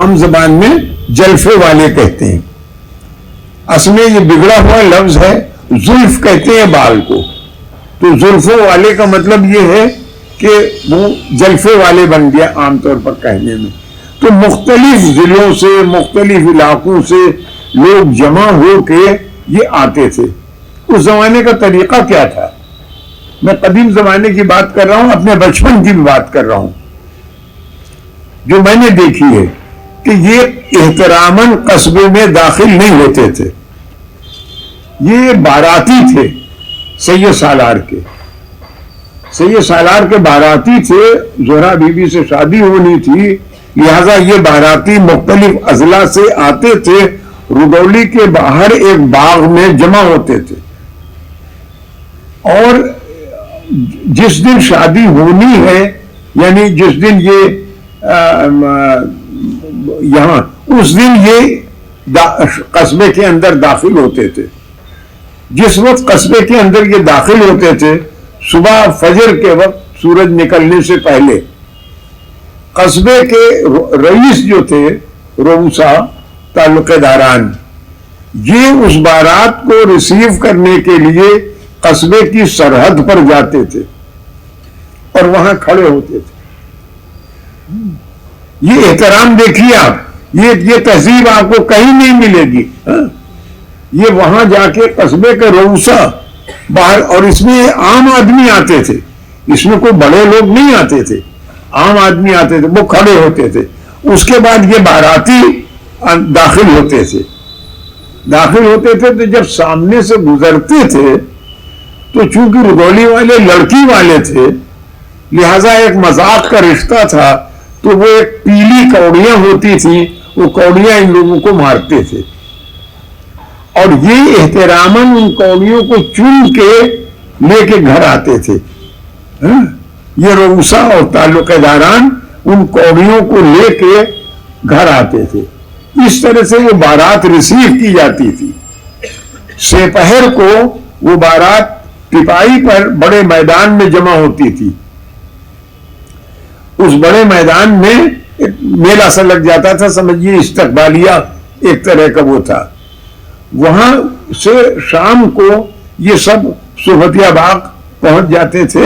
عام زبان میں جلفے والے کہتے ہیں. اصل میں یہ بگڑا ہوا لفظ ہے. زلف کہتے ہیں بال کو, تو زلفوں والے کا مطلب یہ ہے کہ وہ جلفے والے بن گیا عام طور پر کہنے میں. تو مختلف ضلعوں سے, مختلف علاقوں سے لوگ جمع ہو کے یہ آتے تھے. اس زمانے کا طریقہ کیا تھا؟ میں قدیم زمانے کی بات کر رہا ہوں, اپنے بچپن کی بھی بات کر رہا ہوں. جو میں نے دیکھی ہے کہ یہ احتراماً قصبے میں داخل نہیں ہوتے تھے. یہ باراتی تھے سید سالار کے. سید سالار کے باراتی تھے, زہرا بی بی سے شادی ہونی تھی, لہذا یہ باراتی مختلف اضلاع سے آتے تھے. رودولی کے باہر ایک باغ میں جمع ہوتے تھے, اور جس دن شادی ہونی ہے, یعنی جس دن یہ یہاں, اس دن یہ قصبے کے اندر داخل ہوتے تھے. جس وقت قصبے کے اندر یہ داخل ہوتے تھے, صبح فجر کے وقت سورج نکلنے سے پہلے, قصبے کے رئیس جو تھے, روسا تعلقہ داران, یہ اس بارات کو ریسیو کرنے کے لیے قصبے کی سرحد پر جاتے تھے اور وہاں کھڑے ہوتے تھے. یہ احترام دیکھیے آپ, یہ تہذیب آپ کو کہیں نہیں ملے گی. یہ وہاں جا کے قصبے کے روسا باہر, اور اس میں عام آدمی آتے تھے, اس میں کوئی بڑے لوگ نہیں آتے تھے, عام آدمی آتے تھے, وہ کھڑے ہوتے تھے. اس کے بعد یہ باراتی داخل ہوتے تھے. داخل ہوتے تھے تو جب سامنے سے گزرتے تھے تو چونکہ رودولی والے لڑکی والے تھے, لہذا ایک مذاق کا رشتہ تھا, تو وہ ایک پیلی کوڑیاں ہوتی تھیں, وہ کوڑیاں ان لوگوں کو مارتے تھے, اور یہ احتراماً ان کوڑیوں کو چن کے لے کے گھر آتے تھے. یہ روسا اور تعلقہ داران ان کوڑیوں کو لے کے گھر آتے تھے. اس طرح سے وہ بارات ریسیو کی جاتی تھی. سپہر کو وہ بارات ٹپائی پر بڑے میدان میں جمع ہوتی تھی. اس بڑے میدان میں ایک میلہ سا لگ جاتا تھا, سمجھیے استقبالیہ ایک طرح کا وہ تھا. وہاں سے شام کو یہ سب صوبتیہ باغ پہنچ جاتے تھے,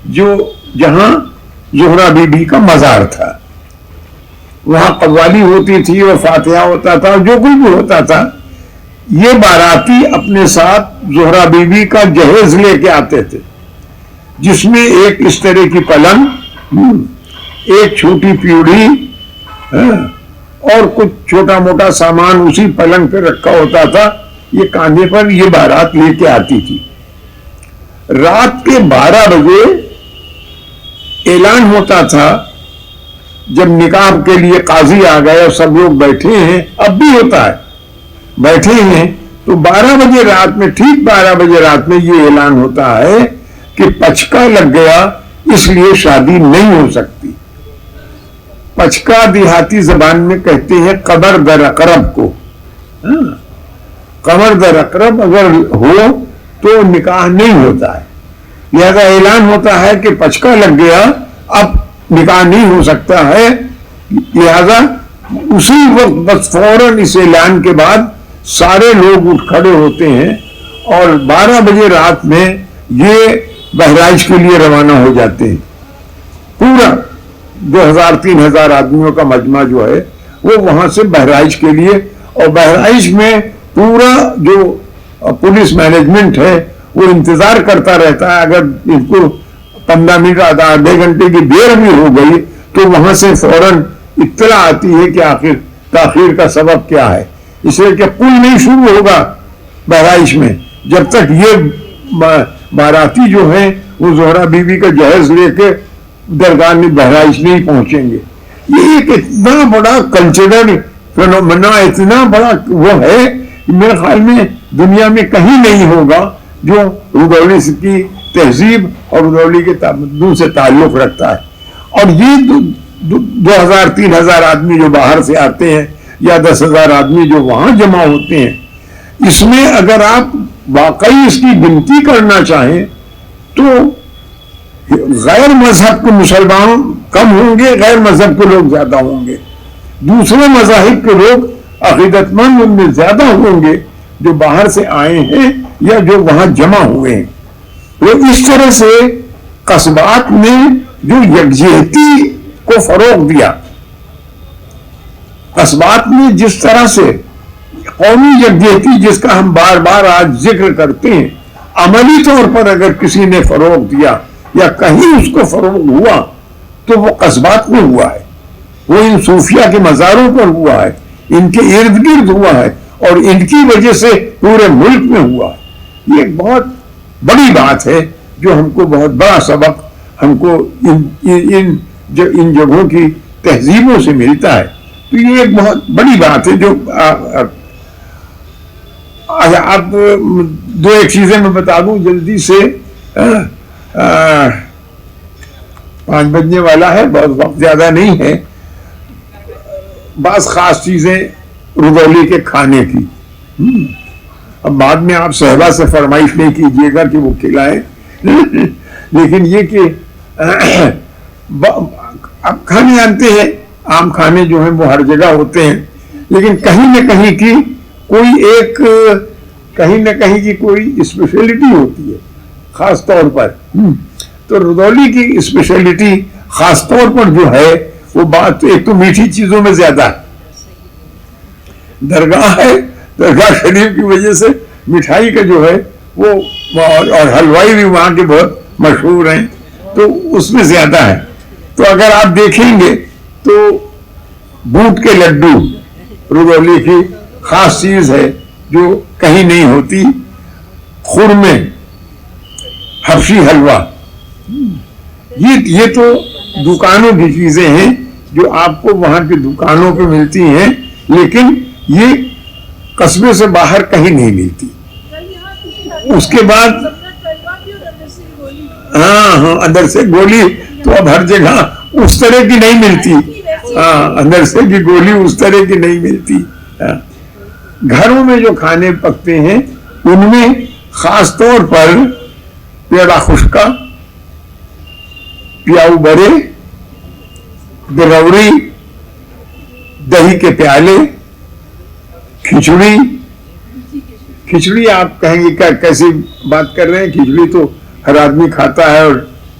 جو جہاں زہرا بی بی کا مزار تھا. وہاں قوالی ہوتی تھی اور فاتحہ ہوتا تھا, جو کچھ بھی ہوتا تھا. یہ باراتی اپنے ساتھ زہرا بی بی کا جہیز لے کے آتے تھے, جس میں ایک اس طرح کی پلنگ, ایک چھوٹی پیوڑی اور کچھ چھوٹا موٹا سامان اسی پلنگ پہ رکھا ہوتا تھا. یہ کاندھے پر یہ بارات لے کے آتی تھی. رات کے 12 بجے اعلان ہوتا تھا, جب نکاح کے لیے قاضی آ گئے اور سب لوگ بیٹھے ہیں, اب بھی ہوتا ہے, بیٹھے ہیں, تو 12 بجے رات میں, ٹھیک 12 بجے رات میں یہ اعلان ہوتا ہے کہ پچکا لگ گیا, اس لیے شادی نہیں ہو سکتی. پچکا دیہاتی زبان میں کہتے ہیں قبر در اقرب کو. قبر در اقرب اگر ہو تو نکاح نہیں ہوتا ہے. لہذا اعلان ہوتا ہے کہ پچکا لگ گیا, اب نکاح نہیں ہو سکتا ہے. لہذا اسی وقت بس فوراً اس اعلان کے بعد سارے لوگ اٹھ کھڑے ہوتے ہیں, اور 12 بجے رات میں یہ بہرائچ کے لیے روانہ ہو جاتے ہیں. پورا 2000-3000 آدمیوں کا مجمع جو ہے وہ وہاں سے بہرائچ کے لیے, اور بہرائچ میں پورا جو پولیس مینجمنٹ ہے وہ انتظار کرتا رہتا ہے. اگر ان کو 15 منٹ آدھے گھنٹے کی دیر بھی ہو گئی تو وہاں سے فوراً اطلاع آتی ہے کہ آخر تاخیر کا سبب کیا ہے. اس لیے کہ پل نہیں شروع ہوگا بہرائچ میں جب تک یہ باراتی جو ہیں وہ زہرا بی بی کا جہیز لے کے درگاہ میں بہرائچ نہیں پہنچیں گے. یہ ایک اتنا بڑا کلچرل فینومینا, اتنا بڑا وہ ہے, میرے خیال میں دنیا میں کہیں نہیں ہوگا جو رودولی کی تہذیب اور رودولی کے تمدن سے تعلق رکھتا ہے. اور یہ 2000-3000 آدمی جو باہر سے آتے ہیں یا 10,000 آدمی جو وہاں جمع ہوتے ہیں, اس میں اگر آپ واقعی اس کی گنتی کرنا چاہیں تو غیر مذہب کے مسلمان کم ہوں گے, غیر مذہب کے لوگ زیادہ ہوں گے. دوسرے مذاہب کے لوگ عقیدت مند ان میں زیادہ ہوں گے جو باہر سے آئے ہیں یا جو وہاں جمع ہوئے ہیں. وہ اس طرح سے قصبات نے جو یکجہتی کو فروغ دیا، قصبات نے جس طرح سے قومی یکجہتی جس کا ہم بار بار آج ذکر کرتے ہیں، عملی طور پر اگر کسی نے فروغ دیا یا کہیں اس کو فروغ ہوا تو وہ قصبات میں ہوا ہے، وہ ان صوفیہ کے مزاروں پر ہوا ہے، ان کے ارد گرد ہوا ہے اور ان کی وجہ سے پورے ملک میں ہوا ہے. یہ ایک بہت بڑی بات ہے جو ہم کو بہت بڑا سبق ہم کو ان جگہوں کی تہذیبوں سے ملتا ہے. تو یہ ایک بہت بڑی بات ہے جو اب دو ایک چیزیں میں بتا دوں جلدی سے. 5 بجنے والا ہے، بہت وقت زیادہ نہیں ہے. بعض خاص چیزیں رودولی کے کھانے کی، اب بعد میں آپ صحبہ سے فرمائش نہیں کیجیے گا کہ وہ کھلائیں لیکن یہ کہ اب کھانے جانتے ہیں، عام کھانے جو ہیں وہ ہر جگہ ہوتے ہیں، لیکن کہیں نہ کہیں کی کوئی اسپیشلٹی ہوتی ہے خاص طور پر. تو رودولی کی اسپیشلٹی خاص طور پر جو ہے وہ بات ایک تو میٹھی چیزوں میں زیادہ ہے. درگاہ ہے، درگاہ شریف کی وجہ سے مٹھائی کا جو ہے وہ اور حلوائی بھی وہاں کے بہت مشہور ہیں، تو اس میں زیادہ ہے. تو اگر آپ دیکھیں گے تو بوٹ کے لڈو رودولی کی خاص چیز ہے جو کہیں نہیں ہوتی. خرمے، حبشی حلوہ، یہ تو دکانوں کی چیزیں ہیں جو آپ کو وہاں کی دکانوں پہ ملتی ہیں، لیکن یہ قصبے سے باہر کہیں نہیں ملتی. اس کے بعد ہاں اندر سے گولی تو اب ہر جگہ اس طرح کی نہیں ملتی. اندر سے کی گولی اس طرح کی نہیں ملتی. گھروں میں جو کھانے پکتے ہیں ان میں خاص طور پر پیڑا خشکا، پیاؤ برے، دروری، دہی کے پیالے، کھچڑی آپ کہیں گے کیا کیسی بات کر رہے ہیں؟ کھچڑی تو ہر آدمی کھاتا ہے، اور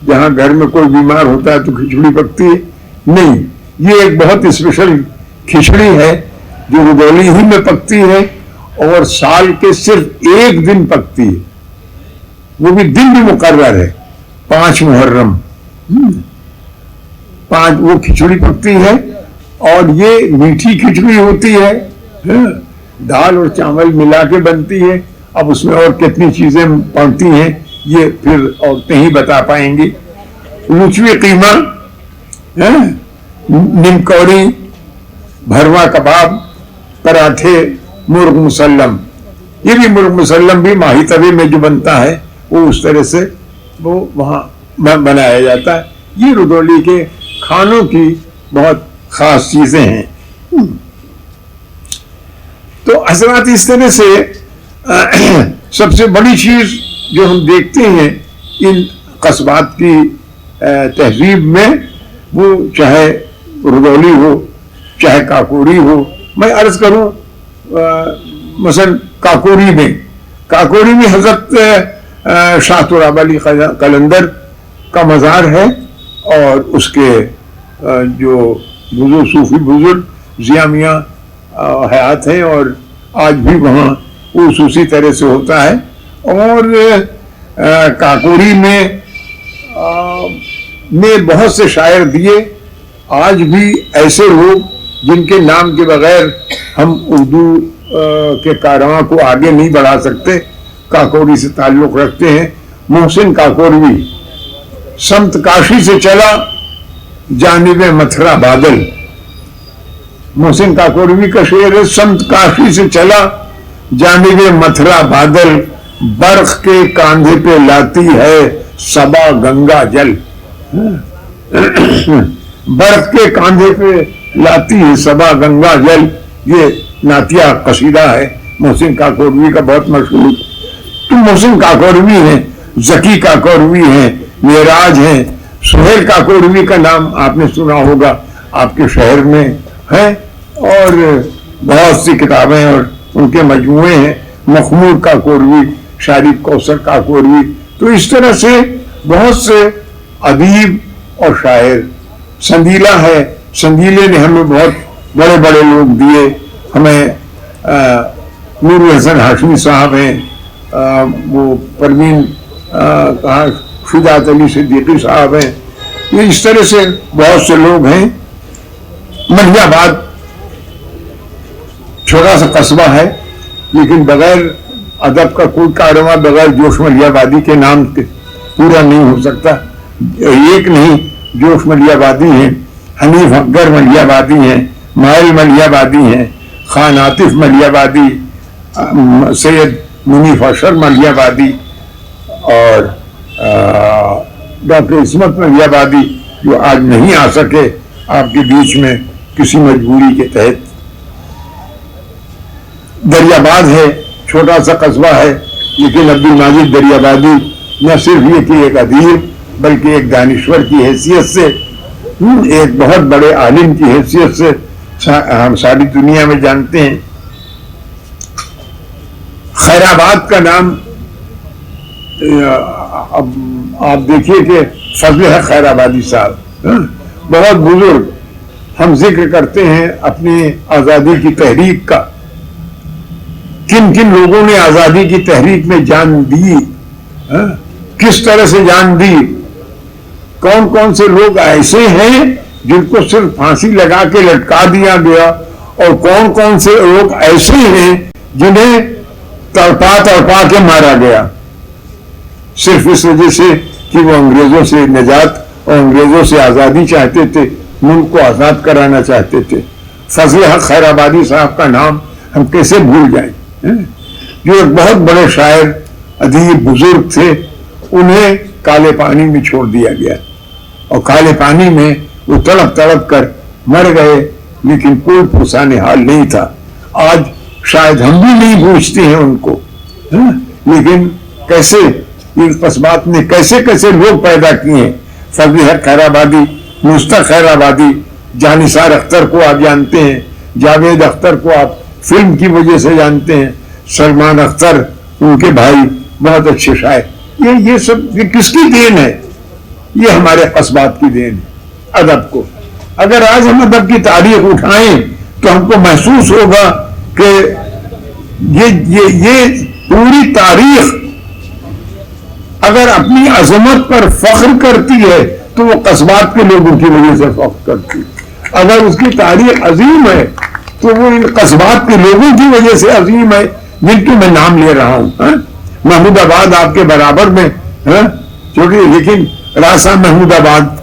جہاں گھر میں کوئی بیمار ہوتا ہے تو کھچڑی پکتی ہے. نہیں، یہ ایک بہت اسپیشل کھچڑی ہے جو رودولی ہی میں پکتی ہے اور سال کے صرف ایک دن پکتی ہے، وہ بھی دن بھی مقرر ہے، 5 محرم 5 وہ کھچڑی پکتی ہے. اور یہ میٹھی کھچڑی ہوتی ہے، دال اور چاول ملا کے بنتی ہے. اب اس میں اور کتنی چیزیں پڑتی ہیں یہ پھر عورتیں ہی بتا پائیں گی. لچوی قیمہ، نمکوڑی، بھروا کباب، پراٹھے، مرغ مسلم. یہ بھی مرغ مسلم بھی ماہی توی میں جو بنتا ہے وہ اس طرح سے وہ وہاں بنایا جاتا ہے. یہ رودولی کے کھانوں کی بہت خاص چیزیں ہیں. تو حضرات اس طرح سے سب سے بڑی چیز جو ہم دیکھتے ہیں ان قصبات کی تہذیب میں، وہ چاہے رودولی ہو چاہے کاکوری ہو. میں عرض کروں مثلا کاکوری میں حضرت شاہ تراب علی قلندر کا مزار ہے، اور اس کے جو بزرگ صوفی بزرگ ضیاء میاں حیات ہیں، اور آج بھی وہاں اس اسی طرح سے ہوتا ہے. اور کاکوری میں بہت سے شاعر دیے. آج بھی ایسے لوگ جن کے نام کے بغیر ہم اردو کے کارواں کو آگے نہیں بڑھا سکتے، کاکوری سے تعلق رکھتے ہیں. محسن کاکوروی، سمت کاشی سے چلا جانب متھرا بادل. محسن کاکوروی کا شعر ہے، سمت کاشی سے چلا جانب متھرا بادل، برق کے کاندھے پہ لاتی ہے صبا گنگا جل. برق کے کاندھے پہ لاتی ہے صبا گنگا جل. یہ نعتیہ قصیدہ ہے محسن کاکوروی کا بہت مشہور. تو محسن کاکوروی ہیں، ذکی کاکوروی ہیں، معراج ہیں. سہیل کاکوروی کا نام آپ نے سنا ہوگا، آپ کے شہر میں ہے. اور بہت سی کتابیں اور ان کے مجموعے ہیں، مخمور کاکوروی، شارف کوثر کاکوروی. تو اس طرح سے بہت سے ادیب اور شاعر. سندیلا ہے، سندیلے نے ہمیں بہت بڑے بڑے لوگ دیے. ہمیں نور حسن ہاشمی صاحب ہیں، وہ پروین کہاں شجاعت علی صدیقی صاحب ہیں. یہ اس طرح سے بہت سے لوگ ہیں. ملیح آباد چھوٹا سا قصبہ ہے، لیکن بغیر ادب کا کوئی کارواں بغیر جوش ملیح آبادی کے نام کے پورا نہیں ہو سکتا. ایک نہیں، جوش ملیح آبادی ہیں، حنیف اکبر ملیح آبادی ہیں، مائل ملیح آبادی ہیں، خان عاطف ملیح آبادی، سید منیف اشر ملیح آبادی، اور ڈاکٹر عصمت ملیح آبادی جو آج نہیں آ سکے آپ کے بیچ میں کسی مجبوری کے تحت. دریاباد ہے، چھوٹا سا قصبہ ہے، لیکن عبدالماجد دریابادی نہ صرف یہ کہ ایک ادیب بلکہ ایک دانشور کی حیثیت سے، ایک بہت بڑے عالم کی حیثیت سے ہم ساری دنیا میں جانتے ہیں. خیر آباد کا نام آپ دیکھیے کہ فضل ہے خیر آبادی صاحب، بہت بزرگ. ہم ذکر کرتے ہیں اپنی آزادی کی تحریک کا، کن کن لوگوں نے آزادی کی تحریک میں جان دی، کس طرح سے جان دی. کون کون سے لوگ ایسے ہیں جن کو صرف پھانسی لگا کے لٹکا دیا گیا، اور کون کون سے لوگ ایسے ہیں جنہیں تڑپا تڑپا کے مارا گیا، صرف اس وجہ سے کہ وہ انگریزوں سے نجات اور انگریزوں سے آزادی چاہتے تھے، ملک کو آزاد کرانا چاہتے تھے. فضل حق خیر آبادی صاحب کا نام ہم کیسے بھول جائیں، جو ایک بہت بڑے شاعر، ادیب، بزرگ تھے. انہیں کالے پانی میں چھوڑ دیا گیا، اور کالے پانی میں وہ تڑپ تڑپ کر مر گئے، لیکن کوئی پرسان حال نہیں تھا. آج شاید ہم بھی نہیں پوچھتے ہیں ان کو، لیکن کیسے ان قصبات نے کیسے کیسے لوگ پیدا کیے ہیں. فضل حق خیر آبادی، مشتاق خیر آبادی، جانثار اختر کو آپ جانتے ہیں، جاوید اختر کو آپ فلم کی وجہ سے جانتے ہیں، سلمان اختر ان کے بھائی بہت اچھے شاعر. یہ سب یہ کس کی دین ہے؟ یہ ہمارے قصبات کی دین ہے ادب کو. اگر آج ہم ادب کی تاریخ اٹھائیں تو ہم کو محسوس ہوگا کہ یہ پوری تاریخ اگر اپنی عظمت پر فخر کرتی ہے تو وہ قصبات کے لوگوں کی وجہ سے فخر کرتی ہے. اگر اس کی تاریخ عظیم ہے تو وہ ان قصبات کے لوگوں کی وجہ سے عظیم ہے جن کے میں نام لے رہا ہوں. محمود آباد آپ کے برابر میں چھوٹی، لیکن راسا محمود آباد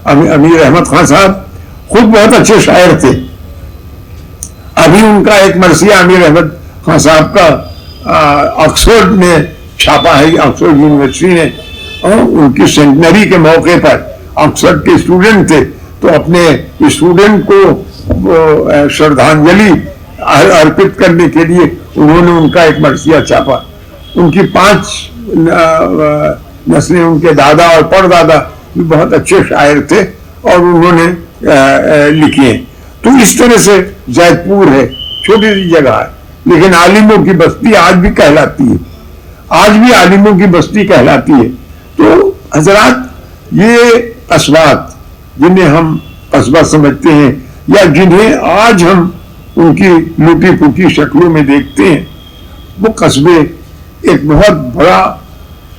امیر احمد خان صاحب خود بہت اچھے شاعر تھے. ابھی ان کا ایک مرثیہ امیر احمد خان صاحب کا آکسفورڈ میں چھاپا ہے، آکسفورڈ یونیورسٹی نے، ان کی سینٹنری کے موقع پر آکسفورڈ کے اسٹوڈنٹ تھے تو اپنے اسٹوڈنٹ کو شردھانجلی ارپت کرنے کے لیے انہوں نے ان کا ایک مرثیہ چھاپا. ان کی 5 نسلیں، ان کے دادا اور پردادا بھی بہت اچھے شاعر تھے اور انہوں نے لکھی ہیں. تو اس طرح سے زید پور ہے، چھوٹی سی جگہ ہے لیکن عالموں کی بستی آج بھی کہلاتی ہے، آج بھی عالموں کی بستی کہلاتی ہے. تو حضرات، یہ قصبات جنہیں ہم قصبہ سمجھتے ہیں یا جنہیں آج ہم ان کی لوٹی پھوٹی شکلوں میں دیکھتے ہیں، وہ قصبے ایک بہت بڑا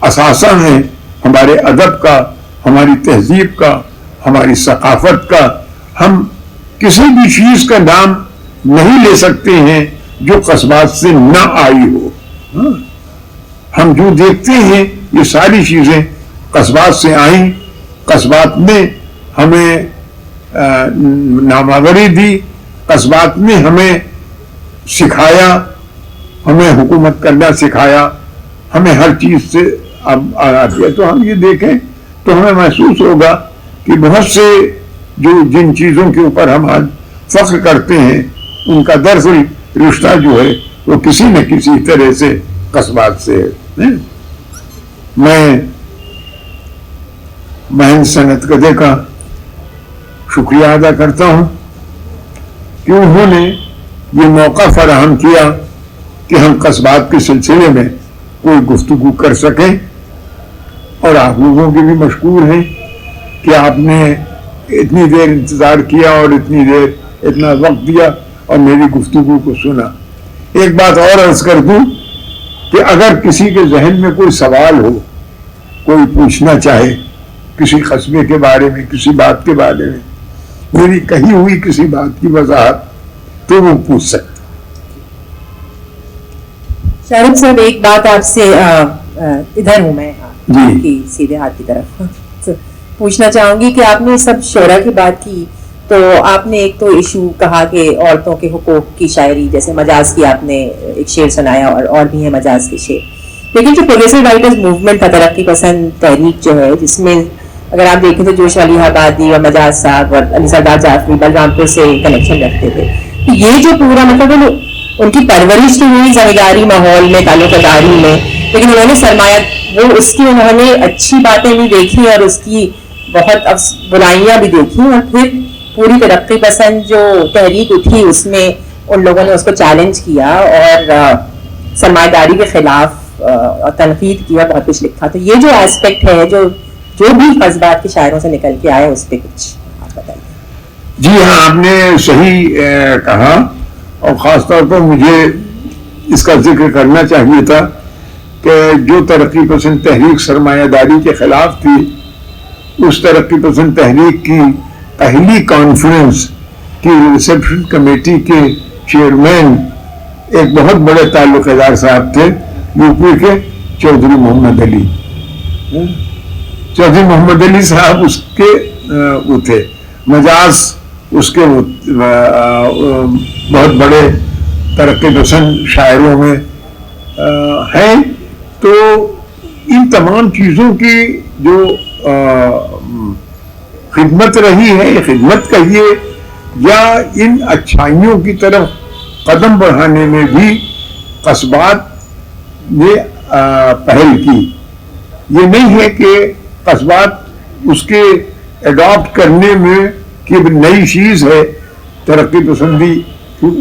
اثاثہ ہیں ہمارے ادب کا، ہماری تہذیب کا، ہماری ثقافت کا. ہم کسی بھی چیز کا نام نہیں لے سکتے ہیں جو قصبات سے نہ آئی ہو. ہم جو دیکھتے ہیں یہ ساری چیزیں قصبات سے آئیں. قصبات نے ہمیں نامآوری دی، قصبات نے ہمیں سکھایا، ہمیں حکومت کرنا سکھایا، ہمیں ہر چیز سے آگاہ کیا. تو ہم یہ دیکھیں تو ہمیں محسوس ہوگا کہ بہت سے جن چیزوں کے اوپر ہم آج فخر کرتے ہیں ان کا دراصل رشتہ جو ہے وہ کسی نہ کسی طرح سے قصبات سے ہے. میں مہند صنعت کدے کا شکریہ ادا کرتا ہوں کہ انہوں نے یہ موقع فراہم کیا کہ ہم قصبات کے سلسلے میں کوئی گفتگو کر سکیں، اور آپ لوگوں کے بھی مشکور ہیں کہ آپ نے اتنی دیر انتظار کیا اور اتنی دیر اتنا وقت دیا اور میری گفتگو کو سنا۔ ایک بات اور عرض کر دوں کہ اگر کسی کے ذہن میں کوئی سوال ہو، کوئی پوچھنا چاہے کسی قصبے کے بارے میں، کسی بات کے بارے میں، میری کہی ہوئی کسی بات کی وضاحت، تو وہ پوچھ سکتے۔ شارق صاحب ایک بات آپ سے ادھر ہوں میں جی سیدھے ہاتھ کی طرف پوچھنا چاہوں گی کہ آپ نے سب شعرا کی بات کی، تو آپ نے ایک تو ایشو کہا کہ عورتوں کے حقوق کی شاعری، جیسے مجاز کی آپ نے ایک شعر سنایا اور بھی ہیں مجاز کے شعر، لیکن جو پروگریسو رائٹرز موومنٹ تھا، ترقی پسند تحریک جو ہے، جس میں اگر آپ دیکھیں تو جوش علی آبادی اور مجاز صاحب اور علی سردار جعفری بلرام پور سے کنیکشن رکھتے تھے، یہ جو پورا مطلب ان کی پرورش تو ہوئی زمینداری ماحول میں، تعلق داری میں، لیکن انہوں نے سرمایہ وہ اس کی انہوں نے اچھی باتیں بھی دیکھی اور اس کی بہت برائیاں بھی دیکھی، اور پھر پوری ترقی پسند جو تحریک اٹھی اس میں ان لوگوں نے اس کو چیلنج کیا اور سرمایہ داری کے خلاف تنقید کیا، بہت کچھ لکھا۔ تو یہ جو ایسپیکٹ ہے جو بھی قصبات کے شاعروں سے نکل کے آئے، اس پہ کچھ آپ بتائیے۔ جی ہاں، آپ نے صحیح کہا، اور خاص طور پر مجھے اس کا ذکر کرنا چاہیے تھا کہ جو ترقی پسند تحریک سرمایہ داری کے خلاف تھی، اس ترقی پسند تحریک کی پہلی کانفرنس کی ریسیپشن کمیٹی کے چیئرمین ایک بہت بڑے تعلق دار صاحب تھے، یو پی کے چودھری محمد علی۔ چودھری محمد علی صاحب اس کے وہ تھے، مجاز اس کے بہت بڑے ترقی پسند شاعروں میں ہیں۔ تو ان تمام چیزوں کی جو خدمت رہی ہے، خدمت کہیے یا ان اچھائیوں کی طرف قدم بڑھانے میں بھی قصبات نے پہل کی۔ یہ نہیں ہے کہ قصبات اس کے اڈاپٹ کرنے میں کہ نئی چیز ہے ترقی پسندی،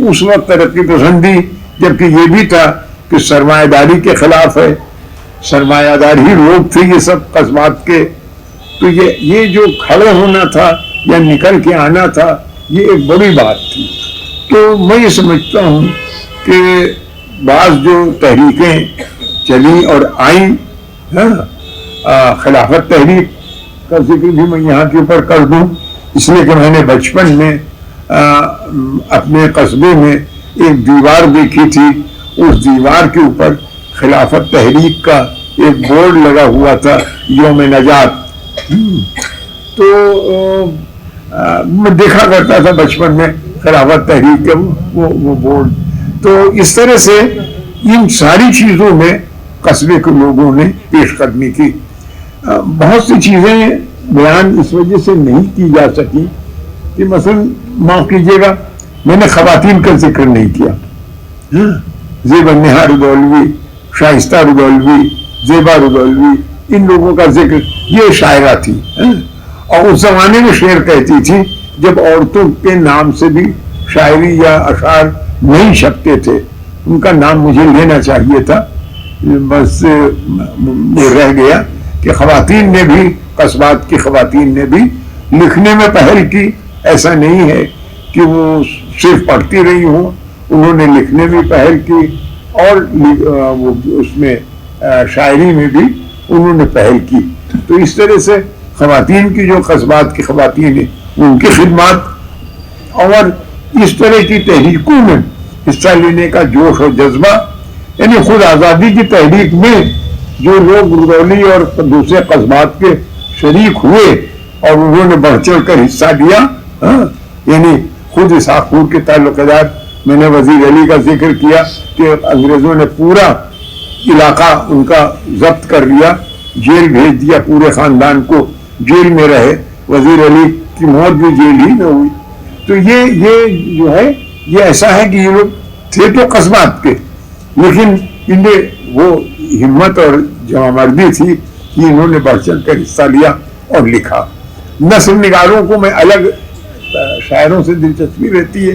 اس وقت ترقی پسندی جبکہ یہ بھی تھا کہ سرمایہ داری کے خلاف ہے، سرمایہ داری لوگ تھے یہ سب قصبات کے، تو یہ جو کھڑے ہونا تھا یا نکل کے آنا تھا، یہ ایک بڑی بات تھی۔ تو میں یہ سمجھتا ہوں کہ بعض جو تحریکیں چلی اور آئیں، خلافت تحریک کا ذکر بھی میں یہاں کے اوپر کر دوں، اس لیے کہ میں نے بچپن میں اپنے قصبے میں ایک دیوار دیکھی تھی، اس دیوار کے اوپر خلافت تحریک کا ایک بورڈ لگا ہوا تھا، یوم نجات۔ تو میں دیکھا کرتا تھا بچپن میں خلافت تحریک کے وہ بورڈ۔ تو اس طرح سے ان ساری چیزوں میں قصبے کے لوگوں نے پیش قدمی کی۔ بہت سی چیزیں بیان اس وجہ سے نہیں کی جا سکی کہ مثلا معاف کیجیے گا، میں نے خواتین کا ذکر نہیں کیا۔ زیبا نہا رضولوی، شائستہ رضولوی، زیبا رضولوی، ان لوگوں کا ذکر، یہ شاعرہ تھی، اور اس زمانے میں شعر کہتی تھی جب عورتوں کے نام سے بھی شاعری یا اشعار نہیں چھپتے تھے، ان کا نام مجھے لینا چاہیے تھا، بس یہ رہ گیا کہ خواتین نے بھی، قصبات کی خواتین نے بھی لکھنے میں پہل کی۔ ایسا نہیں ہے کہ وہ صرف پڑھتی رہی ہوں، انہوں نے لکھنے میں پہل کی، اور وہ اس میں شاعری میں بھی انہوں نے پہل کی۔ تو اس طرح سے خواتین کی جو قصبات کی خواتین ہیں ان کی خدمات اور اس طرح کی تحریکوں میں حصہ لینے کا جوش و جذبہ، یعنی خود آزادی کی تحریک میں جو لوگ رضولی اور دوسرے قصبات کے شریک ہوئے اور انہوں نے بڑھ چڑھ کر حصہ لیا، یعنی خود اسحاق پور کے تعلق دار، میں نے وزیر علی کا ذکر کیا کہ انگریزوں نے پورا علاقہ ان کا ضبط کر لیا، جیل بھیج دیا، پورے خاندان کو جیل میں رہے، وزیر علی کی موت بھی جیل ہی میں ہوئی۔ تو یہ جو ہے یہ ایسا ہے کہ یہ لوگ تھے تو قصبات کے، لیکن انہیں وہ ہمت اور جمع مردی تھی کہ انہوں نے بڑھ چڑھ کر حصہ لیا اور لکھا۔ نثر نگاروں کو میں الگ شاعروں سے دلچسپی رہتی ہے،